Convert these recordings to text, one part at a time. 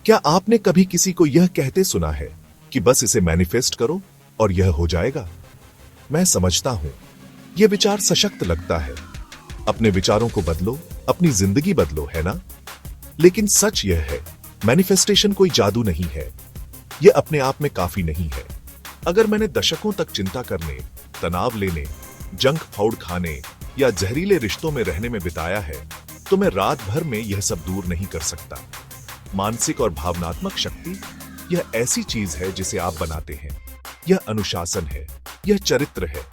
क्या आपने कभी किसी को यह कहते सुना है कि बस इसे मैनिफेस्ट करो और यह हो जाएगा? मैं समझता हूं, यह विचार सशक्त लगता है। अपने विचारों को बदलो, अपनी जिंदगी बदलो, है ना? लेकिन सच यह है, मैनिफेस्टेशन कोई जादू नहीं है। यह अपने आप में काफी नहीं है। अगर मैंने दशकों तक चिंता करने, तनाव लेने, जंक फूड खाने या जहरीले रिश्तों में रहने में बिताया है, तो मैं रात भर में यह सब दूर नहीं कर सकता। मानसिक और भावनात्मक शक्ति यह ऐसी चीज है जिसे आप बनाते हैं। यह अनुशासन है, यह चरित्र है।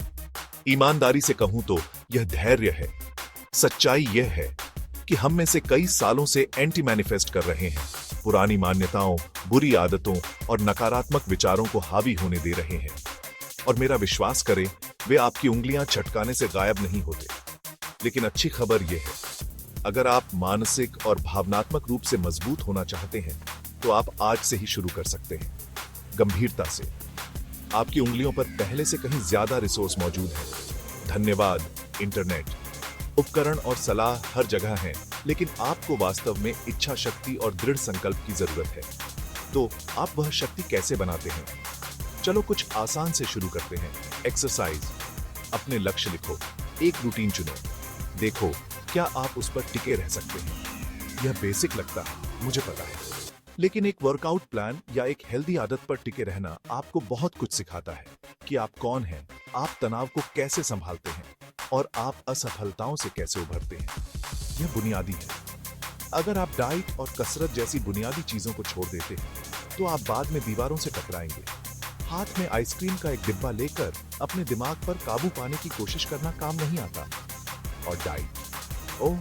ईमानदारी से कहूं तो यह धैर्य है। सच्चाई यह है कि हम में से कई सालों से एंटी मैनिफेस्ट कर रहे हैं। पुरानी मान्यताओं, बुरी आदतों और नकारात्मक विचारों को हावी होने दे रहे हैं। और मेरा विश्वास करें, वे आपकी उंगलियां झटकाने से गायब नहीं होते। लेकिन अच्छी खबर यह है, अगर आप मानसिक और भावनात्मक रूप से मजबूत होना चाहते हैं, तो आप आज से ही शुरू कर सकते हैं। गंभीरता से। आपकी उंगलियों पर पहले से कहीं ज्यादा रिसोर्स मौजूद है। धन्यवाद इंटरनेट। उपकरण और सलाह हर जगह हैं, लेकिन आपको वास्तव में इच्छा शक्ति और दृढ़ संकल्प की जरूरत है। तो आप वह शक्ति कैसे बनाते हैं? चलो कुछ आसान से शुरू करते हैं। एक्सरसाइज। अपने लक्ष्य लिखो, एक रूटीन चुनो, देखो क्या आप उस पर टिके रह सकते हैं। यह बेसिक लगता है, मुझे पता है, लेकिन एक वर्कआउट प्लान या एक हेल्दी आदत पर टिके रहना आपको बहुत कुछ सिखाता है कि आप कौन हैं, आप तनाव को कैसे संभालते हैं और आप असफलताओं से कैसे उभरते हैं। यह बुनियादी है। अगर आप डाइट और कसरत जैसी बुनियादी चीजों को छोड़ देते हैं, तो आप बाद में दीवारों से टकराएंगे। हाथ में आइसक्रीम का एक डिब्बा लेकर अपने दिमाग पर काबू पाने की कोशिश करना काम नहीं आता। और डाइट, ओह,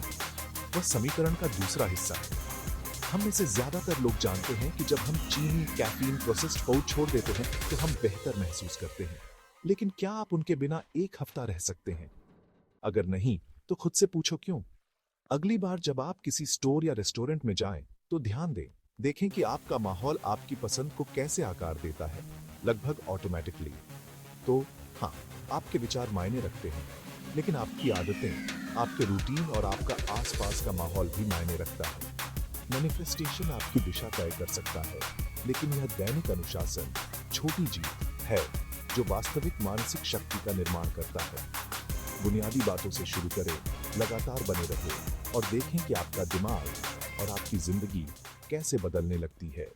वह समीकरण का दूसरा हिस्सा है। हम में से ज्यादातर लोग जानते हैं कि जब हम चीनी, कैफीन, प्रोसेस्ड फूड छोड़ देते हैं तो हम बेहतर महसूस करते हैं। लेकिन क्या आप उनके बिना एक हफ्ता रह सकते हैं? अगर नहीं, तो खुद से पूछो क्यों। अगली बार जब आप किसी स्टोर या रेस्टोरेंट में जाएं, तो ध्यान दें, देखें कि आपका माहौल आपकी पसंद को कैसे आकार देता है, लगभग ऑटोमेटिकली। तो हाँ, आपके विचार मायने रखते हैं, लेकिन आपकी आदतें, आपके रूटीन और आपका आसपास का माहौल भी मायने रखता है। मैनिफेस्टेशन आपकी दिशा तय कर सकता है, लेकिन यह दैनिक अनुशासन, छोटी जीत है जो वास्तविक मानसिक शक्ति का निर्माण करता है। बुनियादी बातों से शुरू करें, लगातार बने रहें और देखें कि आपका दिमाग और आपकी जिंदगी कैसे बदलने लगती है।